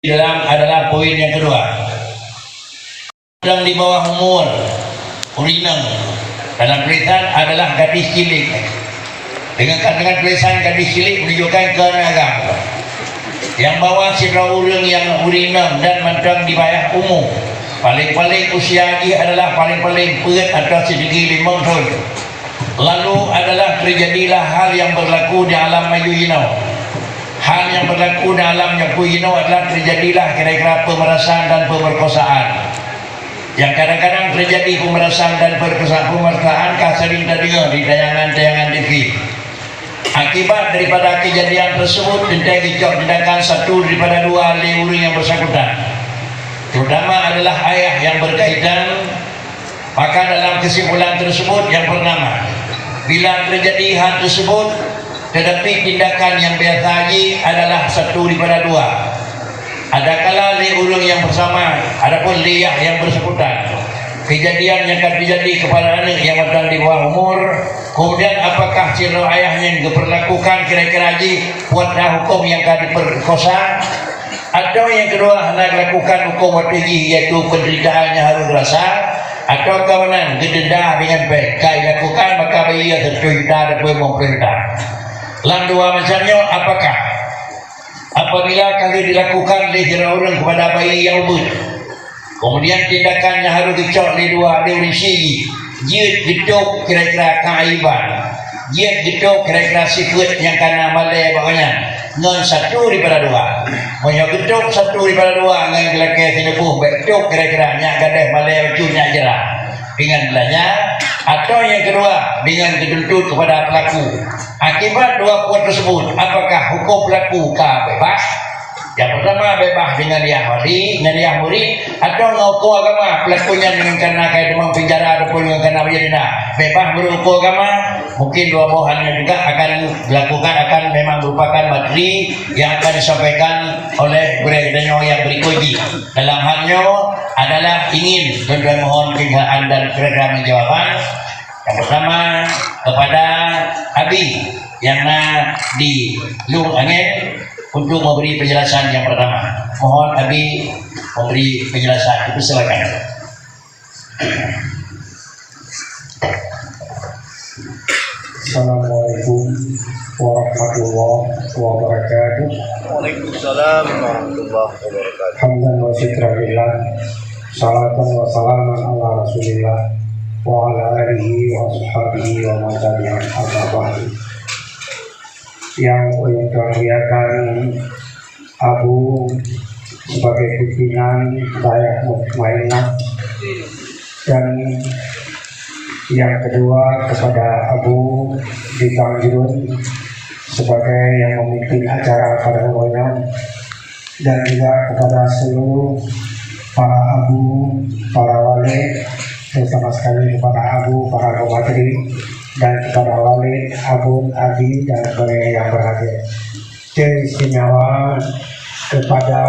dalam adalah poin yang kedua. Sedang di bawah umur urinang dalam tulisan adalah gadis cilik. Dengan tulisan gadis cilik menunjukkan keanehan. Yang bawah sirah urang yang urinang dan mantang di bawah umur. Paling-paling usia dia adalah paling-paling berat atau sedikit 5 tahun. Lalu adalah terjadilah hal yang berlaku di alam Mayuinau. Hal yang berlaku dalam Mayuinau adalah terjadilah kira-kira pemerasan dan pemerkosaan. Yang kadang-kadang terjadi pemerasan dan pemerkosaan sering terdengar di tayangan-tayangan TV. Akibat daripada kejadian tersebut tindakan satu daripada dua ahli uring yang bersangkutan, terutama adalah ayah yang berkaitan. Maka dalam kesimpulan tersebut yang pertama, bila terjadi hal tersebut tetapi tindakan yang biasa lagi adalah satu daripada dua. Adakala li urang yang bersama, adapun liyah yang bersangkutan. Kejadian yang akan terjadi kepada anak yang datang di bawah umur, kemudian apakah sirah ayahnya yang diperlakukan kira-kira lagi buatlah hukum yang akan diperkosa, atau yang kedua hendak lakukan hukum wajib iaitu penderitaannya harus rasa, atau kawanan gedenda dengan baik kai lakukan maka bayi terjuta dan pemerintah. Lang dua macamnya apakah apabila kali dilakukan oleh orang kepada bayi yang umur, kemudian tindakannya harus dicok oleh dua diurisi dia gedok kira-kira keaiban, dia gedok kira-kira sifat yang kena malai bagainya dengan satu daripada dua. Punya gedok satu daripada dua dengan kelakar tinebuh gedok kira-kira yang gadai malai bacunnya jerah dengan belanya, atau yang kedua dengan dituntut kepada pelaku. Akibat dua poin tersebut, apakah hukum pelaku bebas? Yang pertama bebas dengan dia wali, dengan dia murid, atau mengukur agama pelakunya dengan karena kaya demam penjara ataupun dengan karena berjadilah bebas berukur agama. Mungkin dua bahannya juga akan dilakukan, akan memang merupakan materi yang akan disampaikan oleh guru yang berikut ini. Dalam halnya adalah ingin tuan-tuan mohon kegilaan dan kira-kira jawaban. Yang pertama kepada Abi yang di Lung Angin untuk memberi penjelasan yang pertama. Mohon Abi memberi penjelasan. Itu silakan. Assalamualaikum warahmatullahi wabarakatuh. Waalaikumsalam warahmatullahi wabarakatuh. Hamdan wa syukrillah, salatan wa salaman ala rasulillah wa ala alihi wa sahbihi wa man tabi'ahum amma ba'du. Yang muliakan Abu sebagai pimpinan Dayak Mutmainah, dan yang kedua kepada Abu di Tanjurun sebagai yang memimpin acara pada umumnya, dan juga kepada seluruh para abu, para wali, terutama sekali kepada abu, para komatri, dan kepada wali, abu, abi, dan sebagainya yang berhadir. Istimewa kepada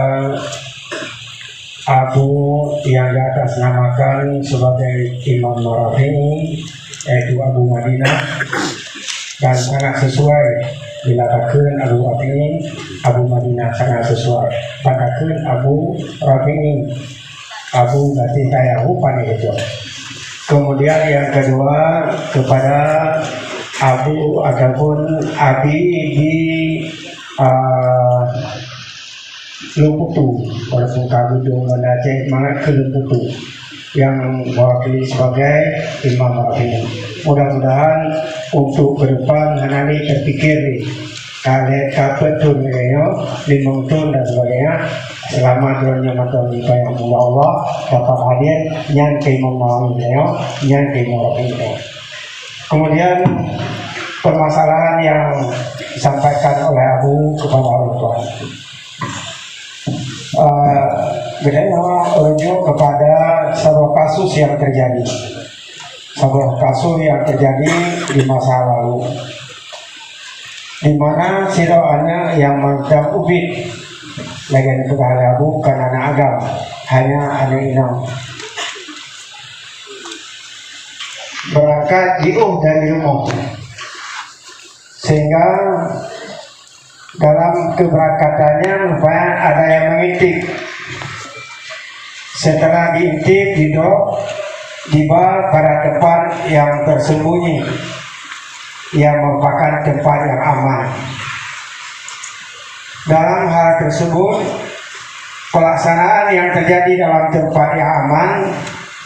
abu yang di atas namakan sebagai Imam Rafi'i, yaitu Abu Madinah, dan sangat sesuai bila katakan Abu Rafi'i, Abu Madinah sangat sesuai. Katakan Abu Rafi'i, Abu berarti saya rupanya itu. Kemudian yang kedua kepada Abu ataupun Abi di Lumputu, walaupun kami dulu menacik mangat ke Lumputu yang mewakili sebagai Imam Rafi'i. Mudah-mudahan untuk ke depan nanti terpikir kalian kapan tu mereka limang dan sebagainya selama dunia matang di yang Allah dapat hadir yang Imam Rafi'i, yang Imam Rafi'i. Kemudian permasalahan yang disampaikan oleh Abu kepada orang tua. Bedanya merujuk kepada sebuah kasus yang terjadi, sebuah kasus yang terjadi di masa lalu, di mana siroannya yang macam ubit lagi kepada Abu karena anak agam hanya ada inam berangkat jauh dari rumah, sehingga dalam keberangkatannya rupanya ada yang mengintip. Setelah diintip, dibawa pada tempat yang tersembunyi, yang merupakan tempat yang aman. Dalam hal tersebut, pelaksanaan yang terjadi dalam tempat yang aman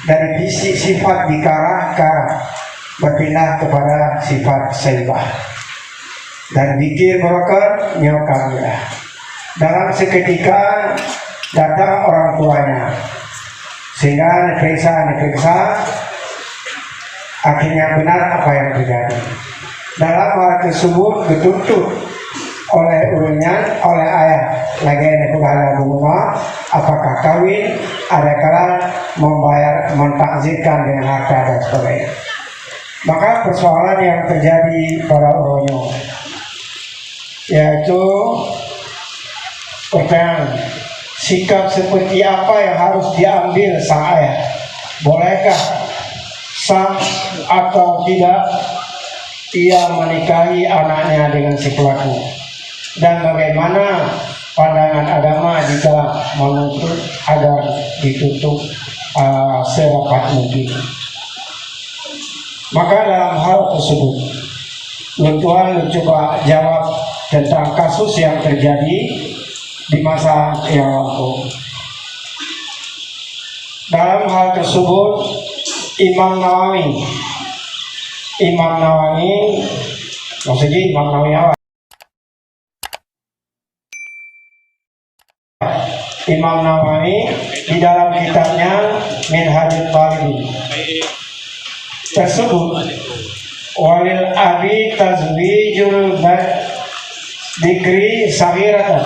dari sifat bikarah berpindah kepada sifat saibah dan bikir broker nyokamnya. Dalam seketika datang orang tuanya, sehingga diperiksa akhirnya benar apa yang terjadi. Dalam hal tersebut dituntut oleh urunya, oleh ayah lagi negara bunga, apakah kawin, adakah membayar, mentakzirkan dengan harta dan sebagainya. Maka persoalan yang terjadi pada urunya yaitu pertanyaan, sikap seperti apa yang harus diambil sang ayah? Bolehkah sah atau tidak ia menikahi anaknya dengan si pelaku? Dan bagaimana pandangan agama jika menuntut agar ditutup serapat mungkin? Maka dalam hal tersebut, Tuhan mencoba jawab tentang kasus yang terjadi di masa yang lalu. Dalam hal tersebut, Imam Nawawi maksudnya Imam Nawawi awal. Imam Nawawi di dalam kitabnya Minhajul Talibin tersebut, walil abi tazwijul dikri saghiratan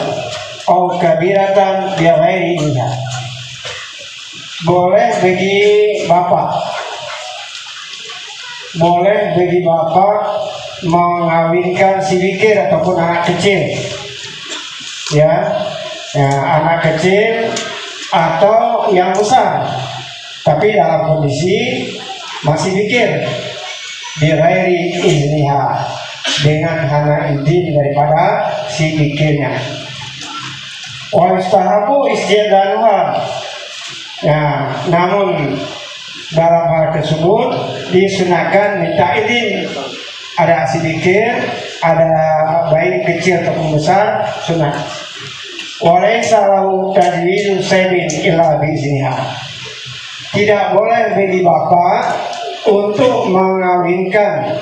atau kabiratan bi ghairi idhn. Boleh bagi bapak mengawinkan si bikir ataupun anak kecil, ya, anak kecil atau yang besar, tapi dalam kondisi masih bikir, bi ghairi izniha, dengan hana izin daripada si bikirnya. Wa istahabu istiadanuha. Ya, namun dalam hal tersebut disunahkan minta izin. Ada si bikir, ada bayi kecil ataupun besar, sunah. Walaysa lahu tajwizu saybin illa biizniha. Tidak boleh bagi bapak untuk mengawinkan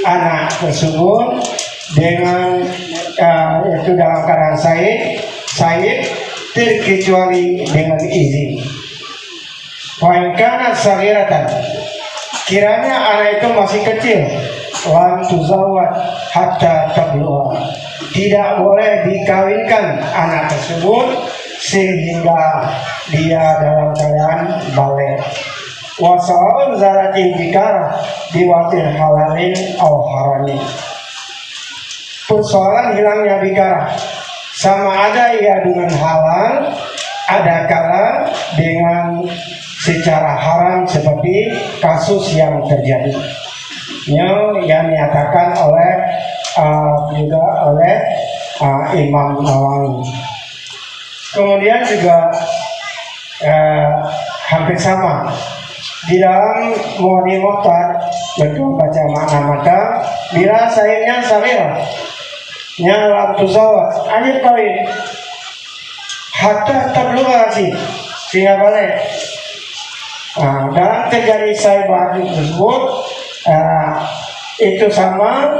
anak tersebut dengan itu dalam keadaan said terkecuali dengan izin. Wa'ingkana saghiratan, kiranya anak itu masih kecil, lam tuzawwad hatta tablugha, tidak boleh dikawinkan anak tersebut sehingga dia dalam keadaan balik. Wasa'un zaratil bikar diwatil halalin au haramin. Persoalan hilangnya bikara sama ada ia dengan halal, ada kala dengan secara haram seperti kasus yang terjadi yang dinyatakan oleh juga oleh Imam Nawawi. Kemudian juga hampir sama di dalam Mu'adhi Muhtar, betul baca makna mata, bila sayangnya sarir lam tuzawwad anil kawin hatta tablugha sehingga balik. Dalam terjadi saibah tersebut itu sama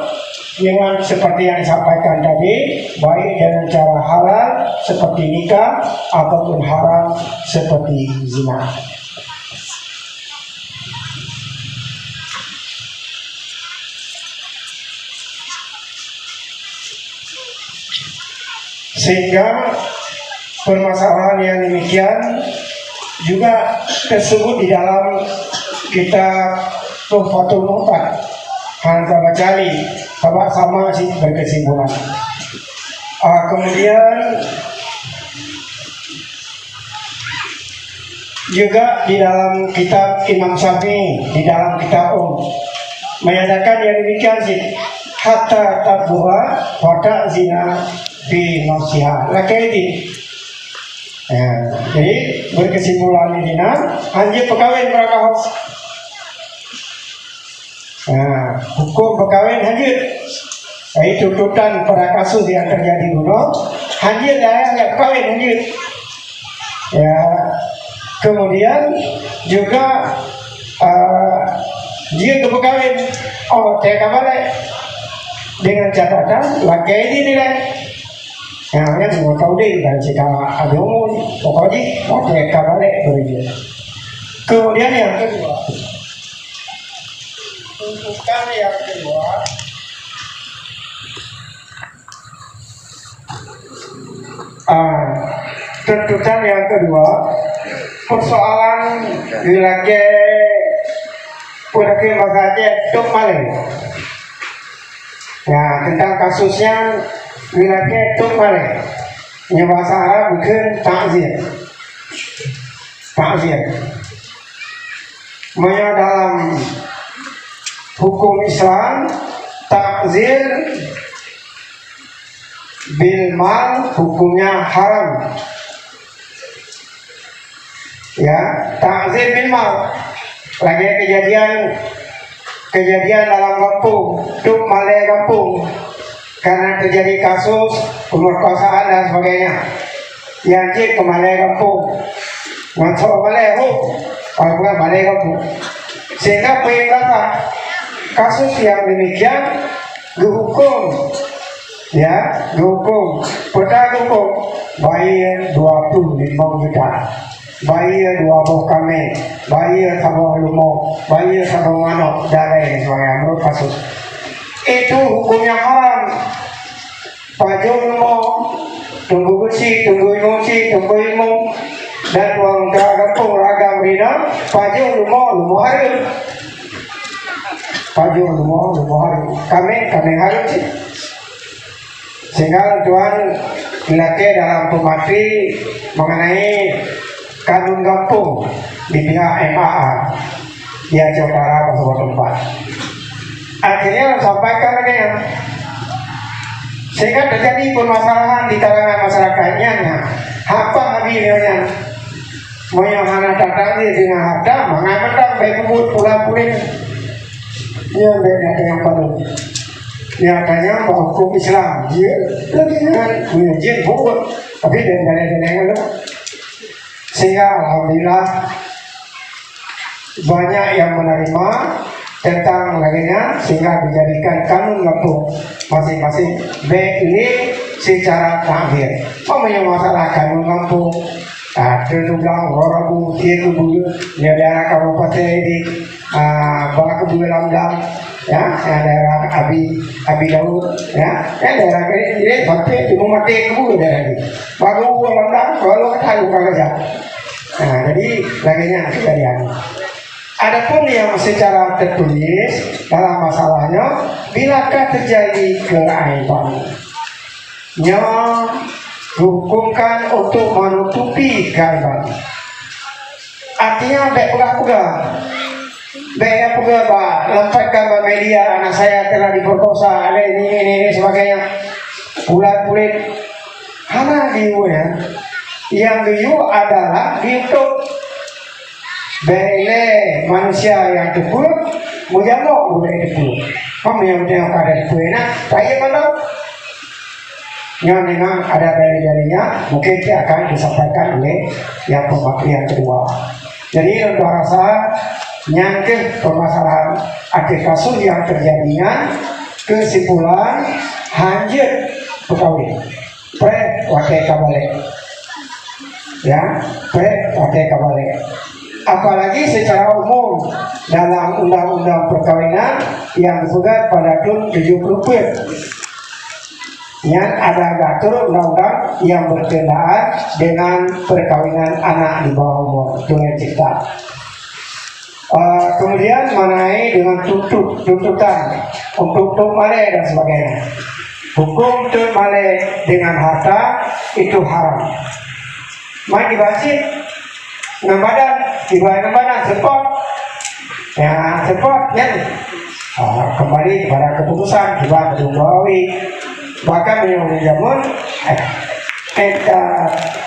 dengan seperti yang disampaikan tadi, baik dengan cara halal seperti nikah ataupun haram seperti zina. Sehingga permasalahan yang demikian juga tersebut di dalam kitab Tuhfatul Muhtaj Hamzah Bacali, sama sih berkesimpulan. Kemudian juga di dalam kitab Imam Syafi'i, di dalam kitab menyatakan yang demikian sih, hatta tabuha wata zina bi nasiha. Laki ini. Jadi berkesimpulan ini anjir perkawin berakah. Hukum perkawin anjir. Itu tuntutan pada kasus yang terjadi dulu. Anjir yang perkawin anjir. Ya, kemudian juga dia kepekawin teka balik dengan catatan laki ini nilai yang semua tahu deh dan jika ada umum pokoknya mau teka balik begitu. Kemudian yang kedua, tuntutan yang kedua tuntutan yang kedua persoalan lagi Pudaki Makanya Tuk Malay. Ya, tentang kasusnya lagi Tuk Malay. Yang bahasa Arab bukan takzir. Takzir. Maya dalam hukum Islam takzir bil mal hukumnya haram. Ya, takzir bil mal. Lagi kejadian dalam kampung, Tuk Malay kampung, karena terjadi kasus pemerkosaan dan sebagainya. Yang ke Malay kampung, masuk Malay bukan Malay kampung. Sehingga peningkatan kasus yang demikian dihukum, ya, dihukum, pertama hukum bayar 25 juta. Bayar 20 kami, bayar sabung lumo, bayar sabung manok, dan lain sebagainya menurut kasus. Itu hukumnya haram. Pajung lumo, tunggu besi, tunggu emosi, tunggu ilmu, dan uang kampung ragam rina, pajung lumo hari. Pajung lumo hari. Kami hari sih. Sehingga Tuhan dilatih dalam pematri mengenai kanun kampung di pihak MAA dia Jawa sebuah tempat. Akhirnya sampaikan lagi sehingga terjadi permasalahan di kalangan masyarakatnya. Apa habilnya? Mau yang hana datang dengan harta, mengamalkan baik kubur pulang pulang. Dia beda dengan palu. Nyatanya bahwa hukum Islam dia lagi dengan menjin kubur, tapi dari sehingga alhamdulillah banyak yang menerima tentang laginya sehingga dijadikan kanun kampung masing-masing baik ini secara terakhir. Namanya masalah kanun kampung terdulang Warabu Tiru di daerah Kabupaten di Balaku Lamdam, ya, daerah Abi Daud, ya, daerah ini sampai di rumah Teku daerah ini. Baru Lamdam kalau tahu kerja. Nah, jadi laginya kejadian. Adapun yang secara tertulis dalam masalahnya, bilakah terjadi keaiban, yang hukumkan untuk menutupi keaiban. Artinya baik pula lampaikan ke media anak saya telah diperkosa, ada ini sebagainya. Bulat-bulit hana diunya. Yang diu adalah YouTube bele manusia yang tepul mujamok budaya tepul yang ada di puena saya mana yang memang ada dari-darinya mungkin dia akan disampaikan oleh yang pemakaian yang kedua. Jadi untuk rasa nyangkeh permasalahan ada kasus yang terjadinya kesimpulan hanjir pekawin wakil kabalik, ya, wakil kabalik. Apalagi secara umum dalam undang-undang perkawinan yang disebut pada tahun 70 yang ada gatur undang-undang yang berkenaan dengan perkawinan anak di bawah umur dengan cipta. Kemudian mengenai dengan tuntutan untuk Tuk Malay dan sebagainya. Hukum Tuk Malay dengan harta itu haram. Main dibaca badan, dibayar badan support, ya support, ya kembali kepada keputusan kita Kedunggawi bahkan yang menjamun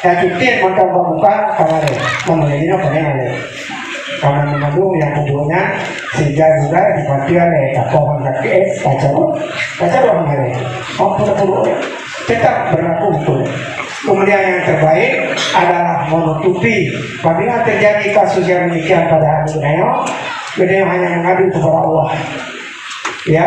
cuti maka bukan kemarin memilihnya pengen karena mengandung yang keduanya sehingga juga dibantu oleh pohon kaki pacar kemarin tetap berlaku betul. Kemudian yang terbaik adalah menutupi apabila terjadi kasus yang demikian pada Abu Neo hanya mengadu kepada Allah. Ya,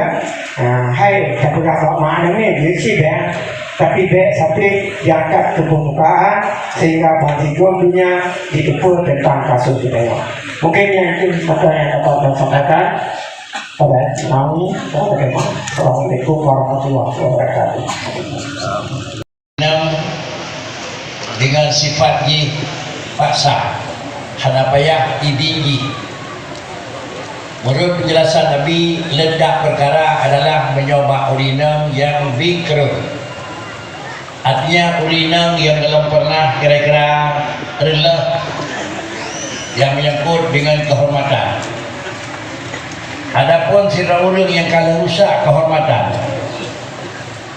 hai tapi kalau maknanya dia sih ya, tapi sampai diangkat ke permukaan sehingga bagi dunia dikepul tentang kasus Neo. Mungkin yang itu yang dapat saya sampaikan pada kami. Assalamualaikum warahmatullahi wabarakatuh. Dengan sifat paksa hanapayah idingi. Menurut penjelasan Nabi, ledak perkara adalah menyoba urinum yang bikrun. Artinya urinum yang belum pernah kira-kira rela yang menyangkut dengan kehormatan. Adapun sirah urung yang kalau rusak kehormatan,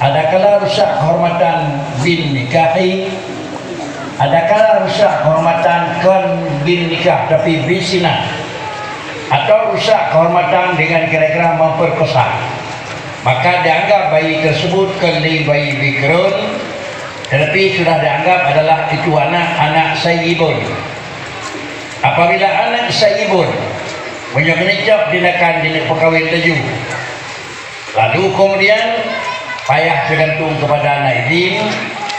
adakala rusak kehormatan bin nikahi, adakala rusak kehormatan kon bin nikah tapi bisina, atau rusak kehormatan dengan kira-kira memperkosa, maka dianggap bayi tersebut kali bayi bikrun, tetapi sudah dianggap adalah itu anak sayyibun. Apabila anak sayyibun menyoknicok dinakan di pekawin teju, lalu kemudian payah tergantung kepada anak idin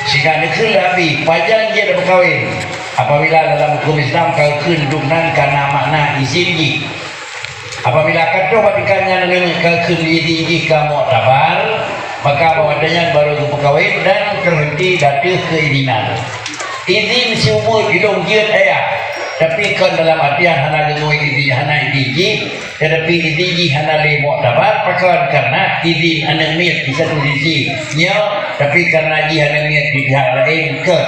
sehingga nekil habis pajang dia dah berkahwin. Apabila dalam hukum Islam kau kendungan karena makna izin ji. Apabila kata batikannya dengan kekun izin kamu tabar, maka bawadanya baru berkahwin dan terhenti datang keizinan. Izin seumur hidup jiat ayah, tapi kan dalam artian hana gengoi izin hana izin, tetapi izin hana le muktabar pakai karena izin anak miat di satu sisi nya, tapi karena izin anak miat di pihak lain ke.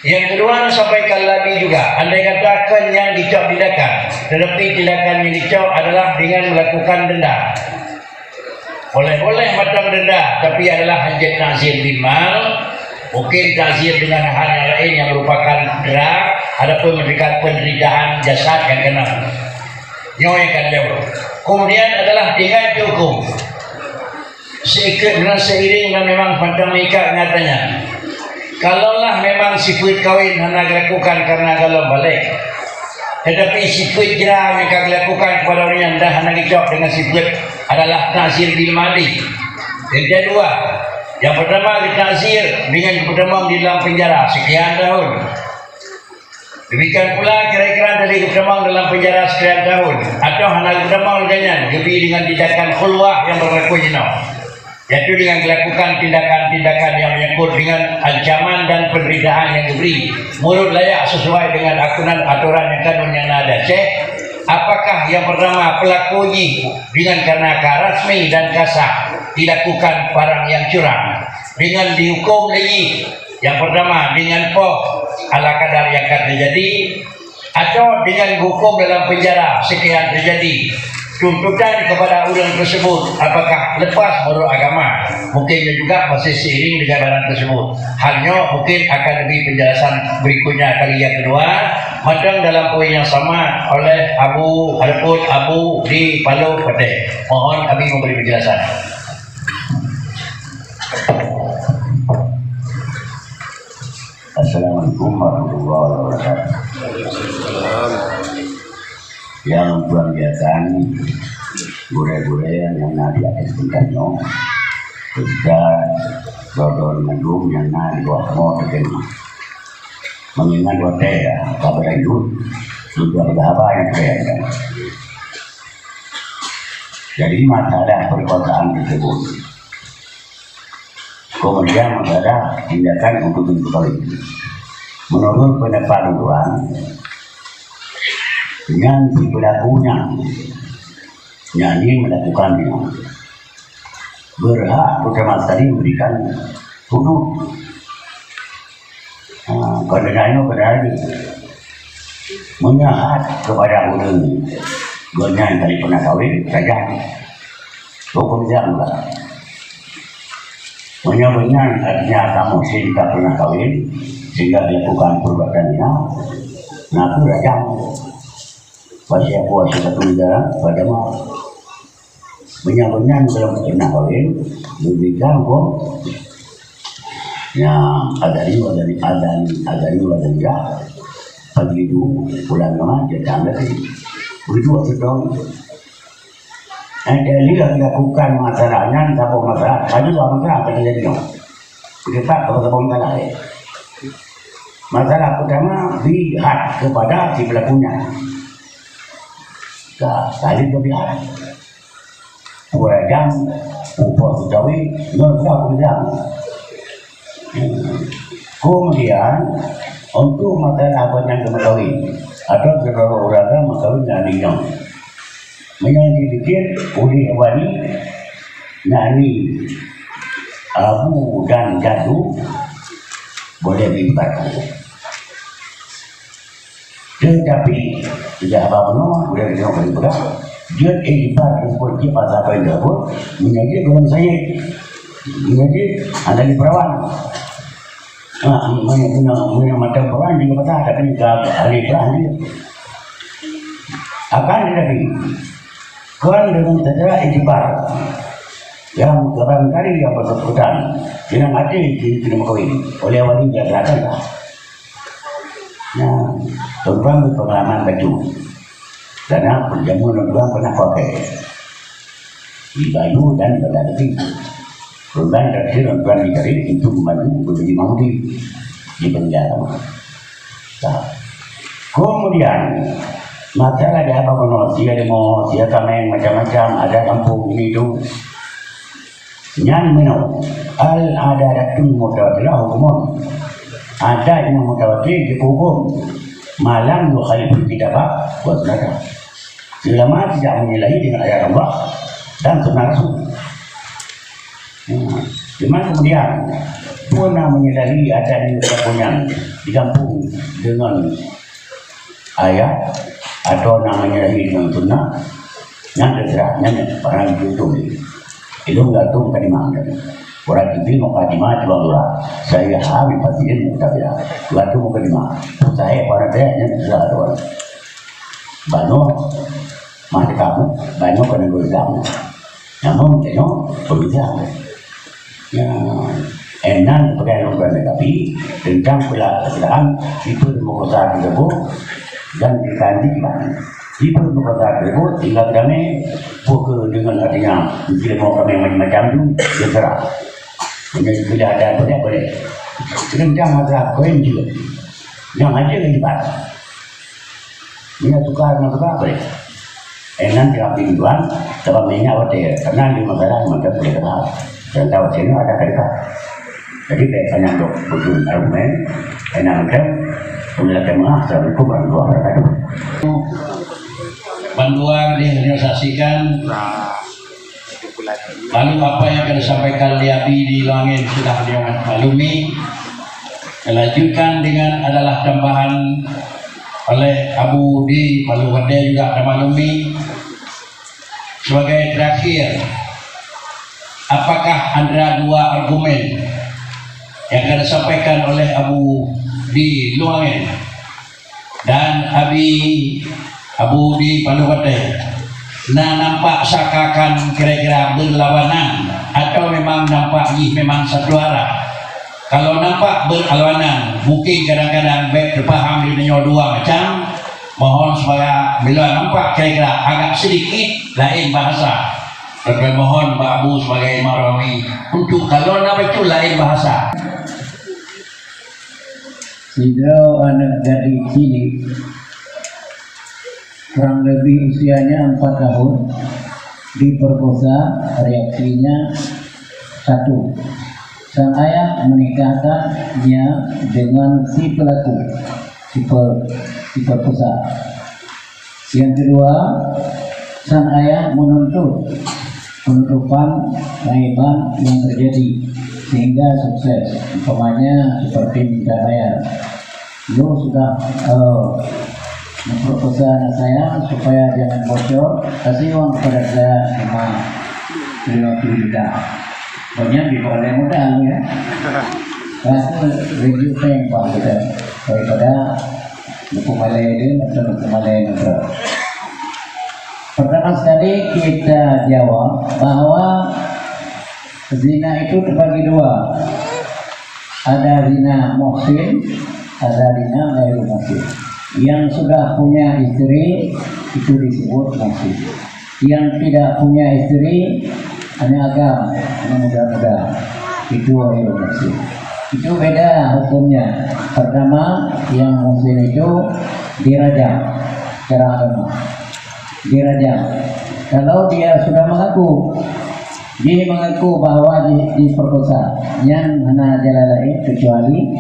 Yang kedua sampaikan lagi juga, andai katakan yang dicap tindakan, tetapi tindakan yang dicap adalah dengan melakukan denda. Boleh-boleh macam denda, tapi adalah hajat nazir bin mal, mungkin nazir dengan hal yang lain yang merupakan drag, adapun memberikan penderitaan jasad yang kena nyawa yang akan jauh. Kemudian adalah dengan dihukum dengan seiring dan memang pantang nikah nyatanya. Kalaulah memang sifat kawin hanya dilakukan karena kalau balik, tetapi sifat jerah yang akan dilakukan kepada orang yang dah hanya dicok dengan sifat adalah nazir bil madi. Yang kedua, yang pertama nazir dengan pertama di dalam penjara sekian tahun. Demikian pula kira-kira dari pertama dalam penjara sekian tahun, atau hanya pertama dengan lebih dengan tindakan khulwah yang berlaku jenuh, yaitu dengan melakukan tindakan-tindakan yang menyangkut dengan ancaman dan penderitaan yang diberi menurut layak sesuai dengan aturan yang kanun yang ada. Cek apakah yang pertama pelakunya dengan karena rasmi dan kasar dilakukan barang yang curang dengan dihukum lagi. Yang pertama dengan ala kadar yang akan terjadi, atau dengan hukum dalam penjara sekian terjadi. Tuntutan kepada orang tersebut apakah lepas menurut agama, mungkin juga masih seiring dengan barang tersebut. Hanya mungkin akan lebih penjelasan berikutnya kali yang kedua, macam dalam poin yang sama oleh Abu di Palu Pete. Mohon kami memberi penjelasan. Assalamualaikum warahmatullahi wabarakatuh. Yang buang biasan gure-gure yang nanti akan tinggalnya sudah dodol mendung yang nanti buat mau terkenal mengingat waktu ya kabar itu sudah berapa yang terjadi. Jadi masalah perkosaan tersebut kemudian ada tindakan untuk diketahui menurut pendapat Tuhan dengan si pelakunya nyanyi melakukannya berhak pertama sekali memberikan hudud karenanya berarti menyahat kepada orang Gonya yang tadi pernah kawin, saja. Hukum jam lah. Menyampaikan artinya kamu sih tak pernah kawin, sehingga dilakukan perbuatannya. Nah, aku rajam. Pasti aku masih satu negara, pada mah. Menyampaikan belum pernah kawin, lebih ganggu. Yang ada ya. Pagi itu pulang nama jadi lagi. Begitu waktu itu. Ada lihat lakukan masalahnya, tak masalah. Kami dua masalah apa terjadi? Kita kalau masalah. Masalah pertama lihat kepada si pelakunya. Kali berpihak. Kurang upah sejauh non kurang. Kemudian untuk masalah apa yang kemarin atau beberapa orang makawin dan yang dipikir oleh wali nani abu dan jadu boleh dibaca, tetapi tidak apa-apa boleh dibaca. Dia ibarat seperti pada apa yang disebut menjadi golongan saya, menjadi ada di perawan. Punya macam perawan juga pada tapi juga ahli perawan dia akan tetapi kan dengan cara ibarat yang barangkali yang bersangkutan dengan hati tidak kawin oleh wali dia beratan lah. Nah, tuan pengalaman baju karena perjamuan tuan pernah pakai di Bayu dan berlatih. Tuan terakhir tuan dicari itu membantu menjadi mampu di penjara. Nah, kemudian masalah dia apa kono dia demo dia kameng macam-macam ada kampung ini itu nyan minum al ada rakun mutawatilah hukum ada yang mutawati dihukum malam dua kali pun tidak apa buat mereka selama tidak menyalahi dengan ayat Allah dan sunnah Rasul. Cuman kemudian pernah menyalahi ada yang punya di kampung dengan ayat atau namanya dengan sunnah yang terserahnya para itu enggak tahu kan dimana orang itu mau kadima coba saya habis pasien mutabia waktu mau kadima saya para dia yang terserah orang bano mati kamu bano kan berusaha namun kita berusaha ya enak pakai lomban tapi tentang pelaksanaan itu demokrasi tersebut dan dikandilkan di permukaan tersebut tinggal kami bukan dengan artinya jika mau kami macam-macam itu terserah menjadi tidak ada boleh tentang masalah koin juga yang aja libat dia tukar boleh enak dalam kehidupan sebab minyak hotel karena di masalah macam boleh kenal dan tahu sini ada kaitan jadi kaitannya untuk betul argumen enak macam Assalamualaikum warahmatullahi wabarakatuh. Bantuan direalisasikan. Lalu apa yang akan disampaikan Liapi di Langit sudah dimaklumi. Dilanjutkan dengan adalah tambahan oleh Abu di Paluwade juga dimaklumi. Sebagai terakhir, apakah antara dua argumen yang akan disampaikan oleh Abu di Luangen dan Abu di Paluwade nampak seakan kira-kira berlawanan atau memang nampak memang satu arah. Kalau nampak berlawanan mungkin kadang-kadang baik terpaham dengan dua macam, mohon supaya bila nampak kira-kira agak sedikit lain bahasa, tapi mohon Pak Abu sebagai Marawi untuk kalau nampak itu lain bahasa. Sidro anak gadis cilik kurang lebih usianya 4 tahun diperkosa, reaksinya 1. Sang ayah menikahkannya dengan si pelaku si perkosa. Yang kedua, sang ayah menuntut penutupan aiban yang terjadi sehingga sukses, umpamanya seperti minta bayar. Lu sudah memperkosa anak saya supaya jangan bocor, kasih uang kepada saya 50 juta. Banyak diperoleh modal ya. Itu review tank Pak kita daripada buku Malay ini atau buku Malay negara. Pertama sekali kita jawab bahwa zina itu terbagi dua. Ada zina muhsin, ada zina ghairu muhsin. Yang sudah punya istri itu disebut muhsin. Yang tidak punya istri hanya agama, hanya muda-muda, itu ghairu muhsin. Itu beda hukumnya. Pertama, yang muhsin itu dirajam secara agama. Dirajam. Kalau dia sudah mengaku, dia mengaku bahwa diperkosa, yang hana jalan lain kecuali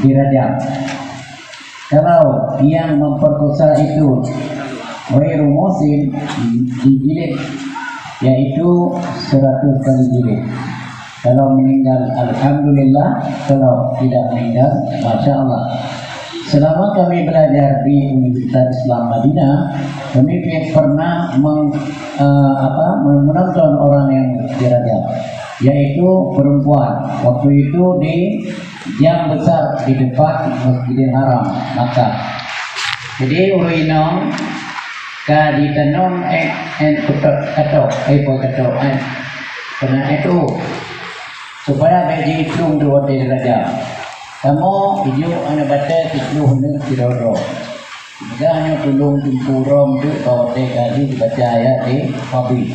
dirajam. Kalau yang memperkosa itu ghairu muhsin, dijilid, yaitu 100 kali jilid. Kalau meninggal, alhamdulillah. Kalau tidak meninggal, masya Allah. Selama kami belajar di Universitas Islam Madinah, kami pernah menonton orang yang dirajam, yaitu perempuan. Waktu itu di jam besar di depan Masjidil Haram, Makkah. Jadi urinong ka ditanom katok karena itu supaya bagi itlung dua dirajam. Kamu hijau anak baca itlung dengan tirodo. Jika hanya tulung timpurom itu kau kali dibaca ayat di Fabi.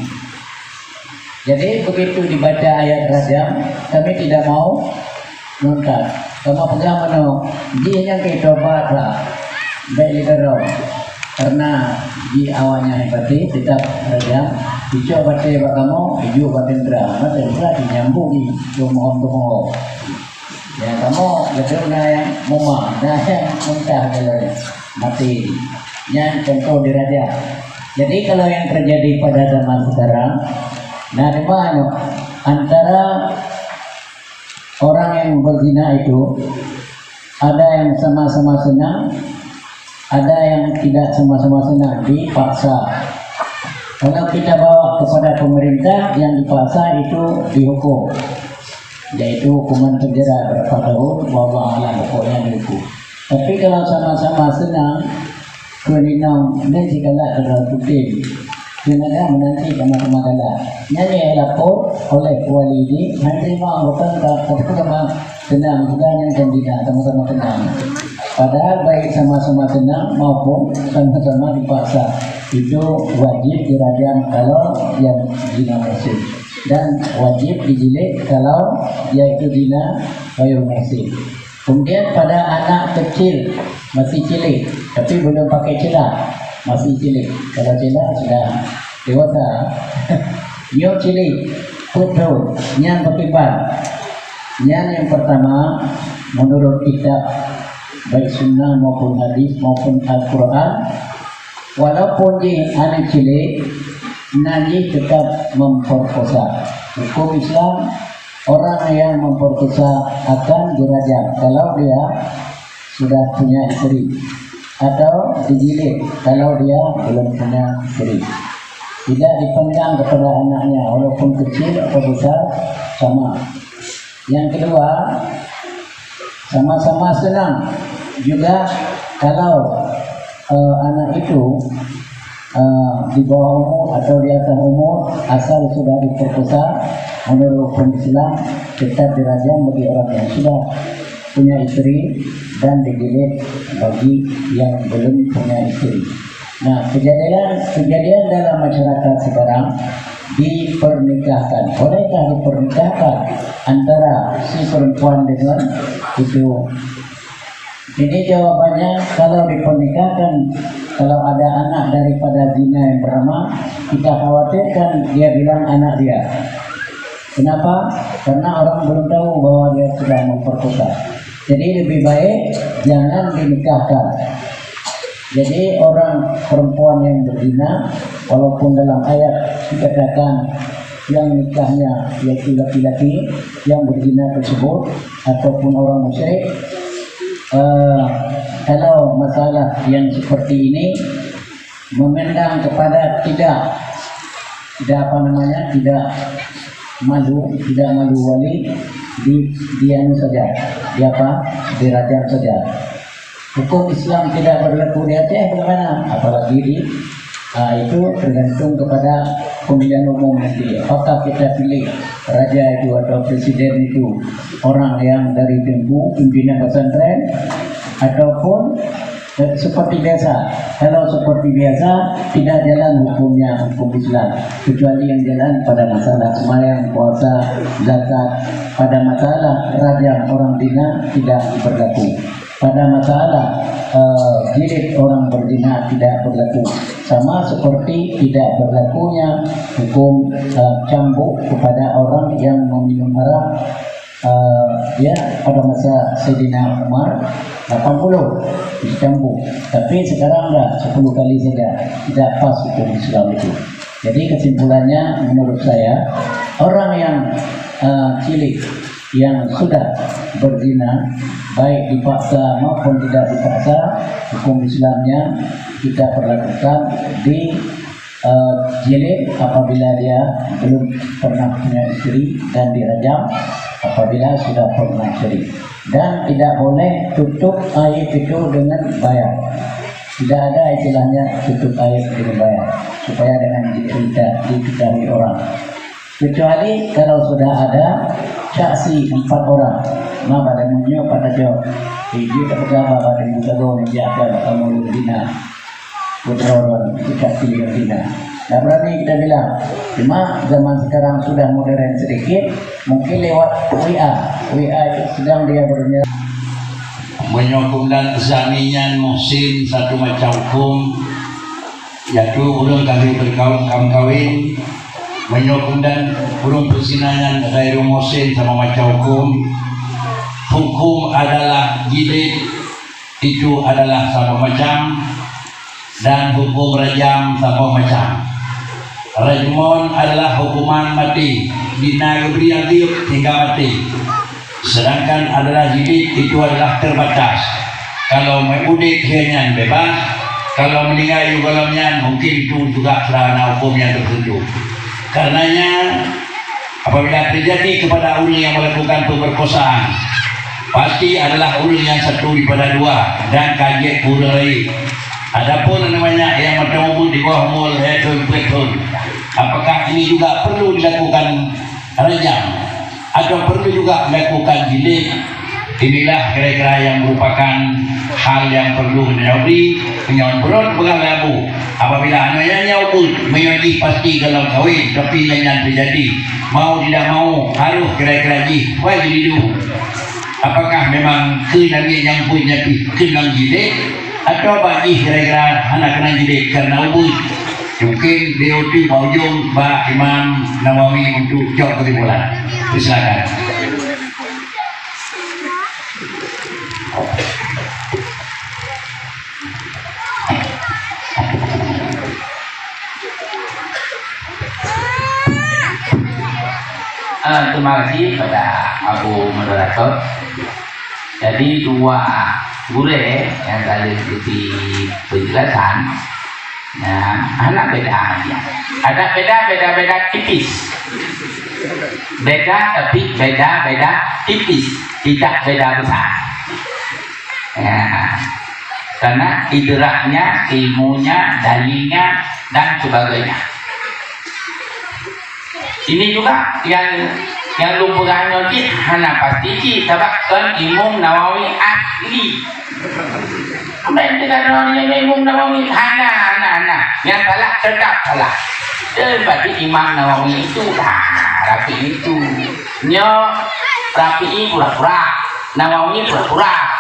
Jadi begitu dibaca ayat rajam, kami tidak mau nonton. Kamu pegang mana? Dia yang kita baca baik lidah karena di awalnya hebatnya tetap rajam. Hijau baca kamu, hijau batendra, batendra dinyambungi tumohon. Ya kamu betul yang muma, yang muntah kalau mati, yang contoh dirajam. Jadi kalau yang terjadi pada zaman sekarang, antara orang yang berzina itu ada yang sama-sama senang, ada yang tidak sama-sama senang, dipaksa. Kalau kita bawa kepada pemerintah, yang dipaksa itu dihukum, yaitu hukuman penjara berapa tahun, wallahu a'lam, pokoknya dihukum. Tapi kalau sama-sama senang, keninam dan segala adalah putih, dengan menanti sama-sama adalah nyanyi lapor oleh walidi, nanti mau bukan sama senang juga yang tidak sama-sama senang. Padahal baik sama-sama senang maupun sama-sama dipaksa, itu wajib dirajam kalau yang zina muhsin, dan wajib dijilid kalau yaitu zina ghairu muhsin. Kemudian pada anak kecil masih cilik tapi belum pakai celah, masih cilik. Kalau celah sudah dewasa. Yo cilik putu yang berkibar. Yang pertama menurut kitab baik sunnah maupun hadis maupun Al-Quran, walaupun dia anak cilik, najis tetap memperkosa. Hukum Islam, orang yang memperkosa akan dirajam kalau dia sudah punya istri, atau dijilid kalau dia belum punya istri. Tidak dipandang kepada anaknya walaupun kecil atau besar, sama. Yang kedua, sama-sama senang juga kalau anak itu di bawah umur atau di atas umur, asal sudah diperkosa, menurut hukum Islam tetap dirajam bagi orang yang sudah punya istri dan digilid bagi yang belum punya istri. Nah, kejadian dalam masyarakat sekarang dipernikahan. Bolehkah dipernikahan antara si perempuan dengan itu? Ini jawabannya, kalau dipernikahan, kalau ada anak daripada zina yang pertama, kita khawatirkan dia bilang anak dia. Kenapa? Karena orang belum tahu bahwa dia sudah memperkosa. Jadi lebih baik jangan dinikahkan. Jadi orang perempuan yang berzina, walaupun dalam ayat dikatakan yang nikahnya yaitu laki-laki yang berzina tersebut ataupun orang musyrik, kalau masalah yang seperti ini memandang kepada tidak malu wali di anu saja, dirajam saja. Hukum Islam tidak berlaku di Aceh bagaimana? Apalagi itu tergantung kepada pemilihan umum nanti. Apakah kita pilih raja itu atau presiden itu orang yang dari Tempu, pimpinan pesantren, ataupun seperti biasa. Kalau seperti biasa tidak jalan hukumnya, hukum Islam, kecuali yang jalan pada masalah sembahyang, puasa, zakat. Pada masalah rajam orang zina tidak berlaku. Pada masalah jilid orang berzina tidak berlaku. Sama seperti tidak berlakunya hukum cambuk kepada orang yang meminum arak. Pada masa Sayyidina Umar 80 dicambuk, tapi sekarang enggak, 10 kali saja. Tidak pas hukum Islam itu. Jadi kesimpulannya menurut saya, orang yang cilik yang sudah berzina, baik dipaksa maupun tidak dipaksa, hukum Islamnya kita perlakukan di jilid apabila dia belum pernah punya istri, dan dirajam apabila sudah pernah istri. Dan tidak boleh tutup aib itu dengan bayar. Tidak ada istilahnya tutup aib dengan bayar, supaya dengan diketahui orang. Kecuali kalau sudah ada saksi 4 orang, pada munyo pada jawab, dia tak berjawab pada muka gol dia akan kamu dina, putron kita pilih dina. Tak berani kita bilang. Cuma zaman sekarang sudah modern sedikit, mungkin lewat WA itu sedang dia bernyata. Menyokong dan zanian muhsin satu macam hukum, yaitu ulun kali berkawin, menyokong dan ulun persinanan gairu muhsin sama macam hukum. Hukum adalah jilid itu adalah sama macam, dan hukum rajam sama macam. Rajmun adalah hukuman mati, bina kebrian hingga mati. Sedangkan adalah jilid itu adalah terbatas. Kalau meudik hanya bebas, kalau meninggal yugalamnya mungkin itu juga kerana hukum yang tertentu. Karenanya apabila terjadi kepada ulun yang melakukan pemerkosaan, pasti adalah ulun yang satu daripada 2 dan kaget kurai. Adapun namanya yang bertemu di bawah umur betul, apakah ini juga perlu dilakukan rajam atau perlu juga dilakukan jilid? Inilah kira-kira yang merupakan hal yang perlu menjadi penyawan perut berlaku. Apabila anaknya ukul menjadi pasti kalau kawin, tapi yang terjadi mau tidak mau harus kira-kira wajib hidup. Apakah memang kenangan yang punya kenang jilid atau bagi kira-kira anak kena jilid karena ubud? Mungkin DOT Baujung Pak Imam Nawawi untuk jawab kesimpulan. Silakan. Terima kasih pada Abu Moderator. Jadi 2 guru yang tadi ikuti penjelasan, anak beda aja. Ada beda tipis. Beda tapi beda tipis, tidak beda besar. Karena idraknya, ilmunya, dalilnya dan sebagainya. Ini juga yang lumpurannya itu hana pasti tabakkan Imam Nawawi ahli. Apa yang dikatakan Imam Nawawi hana yang salah tetap salah. Berarti Imam Nawawi itu rapi itu rapi pura-pura, Nawawi pura-pura.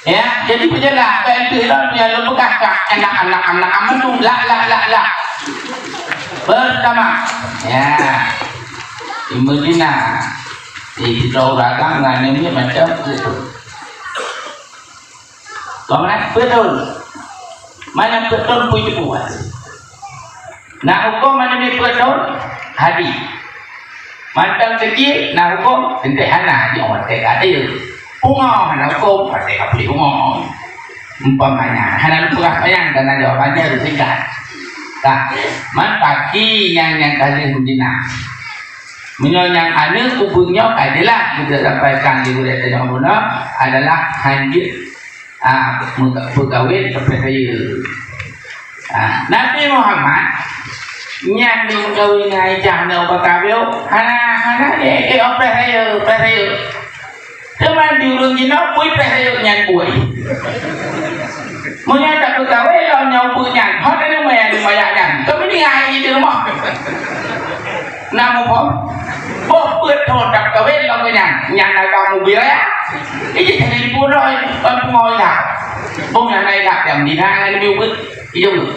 Ya, jadi berjalan yang lupakan anak-anak amat lah. Pertama, ya, di Medina, di Dauragang, ini macam itu. Mana betul? Mana betul punya buat? Nah, hukum mana ni betul? Hadis. Macam kecil, nah hukum sederhana, dia orang tak ada. Pungo hana hukum pasti kapli pungo. Umpamanya hana lupa yang karena jawabannya harus singkat. Tak, man pagi yang kali hundina. Menyonyang ane kubungnya adalah kita sampaikan di budaya Tenggara adalah hanjir pegawai terpercaya. Nabi Muhammad yang pegawai ngai jangan berkabel hana percaya. Cuma diurung jina pui percaya nyan pui. Menyata pegawai lo nyau pui nyan, hot ini mayan. Tapi ni ngai di rumah. Namun bố bữa thôn đặt cà phê lo cái nhà này vào một bia á cái gì thằng bố rồi ông ngồi là bố nhà này đặt điểm đi ra này nhiều bữa đi đâu được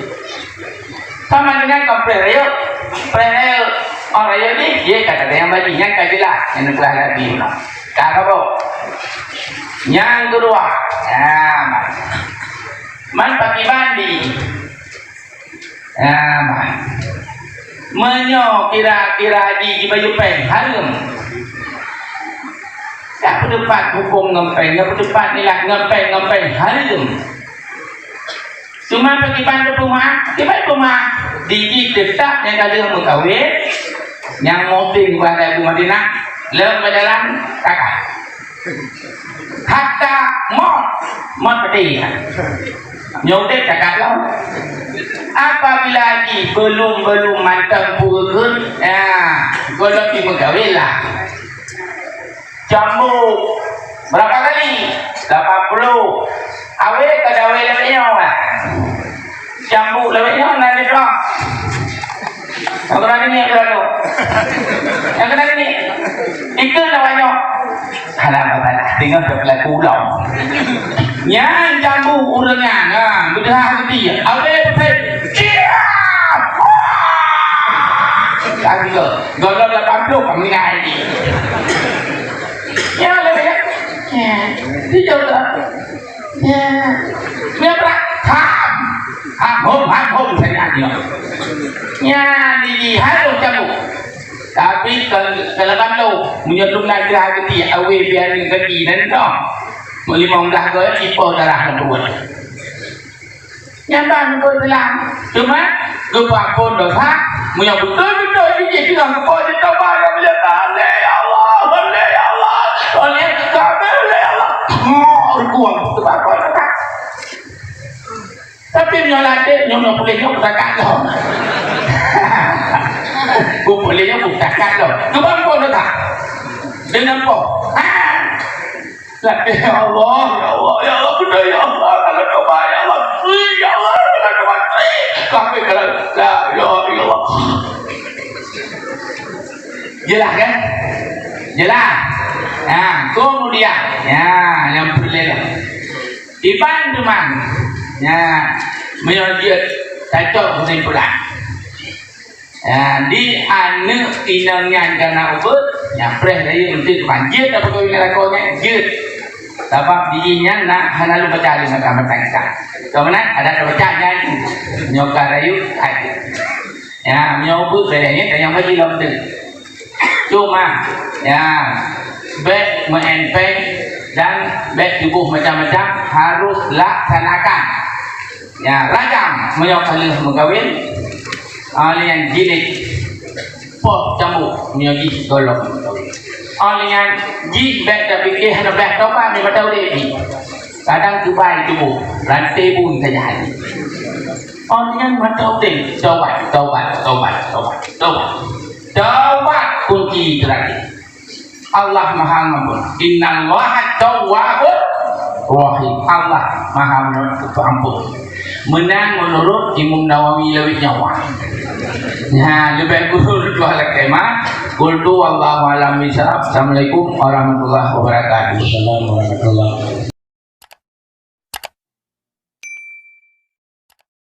sama dengan komplain orang ini dia kata yang baginya kajilah yang kelas lagi kalau yang kedua man pakai mandi menyo kira-kira di baju pen harum tak berdebat hukum ngempeng tak berdebat nilah ngempeng harum cuma pergi bantu rumah di tetap yang ada mengkawin yang moting pada Ibu Madinah lewat berjalan kakak hatta mot peti nyotek kakak lo apabila lagi belum mantap purun kalau pergi mengkawin lah jambu berapa kali 80 awe kadawe lebih nyawa jambu lebih nyawa nanti dong yang kena ini yang kena ini itu namanya halah tinggal sebelah pulau yang jambu urangnya mudah hati awe betul lagi ke golong 80 kami ngai ya lebih ya itu juga ya dia berat ham saya dia ya di harum jamu tapi kalau kamu menyelum lagi hati awe biar kaki dan dong melimong dah ke ipo darah lembut nyata kau bilang cuma lupa pun dosa menyebut betul jadi kita kau dicoba ya Allah oleh kabel ya Allah kuat apa tapi nyolate nyono bolehnya bukan lo gue bolehnya bukan lo coba kau tak dengan kau tapi ya Allah benar ya Allah kalau coba ya Allah kalau coba kami kalau ya Allah jelas kan jelas kemudian yang berbeda Iban teman menyojit cacok kesimpulan di anu inangnya karena ubud yang preh dari untuk banjir tapi kau ingat lakonya jid sebab diinya nak hana lu baca di matang-matang kemudian ada bacanya nyokar rayu menyobut bedanya dan yang bagi lomba cuma baik menempel dan baik tubuh macam-macam harus laksanakan rajam menyokal mengkawin yang jilid pot cambuk menyogi golok yang jilid baik tapi hanya baik topan ni betul dia kadang tubai tubuh rantai pun saja yang betul dia tobat kunci terakhir Allah Maha Mengampun. Innallaha tawwabur rahim. Allah Maha Pengampun. Menang menurut Imam Nawawi lebih nyawa. Lebih kurang dua tema. Qultu wallahu a'lam bishawab. Assalamualaikum warahmatullahi wabarakatuh. Assalamualaikum warahmatullahi wabarakatuh.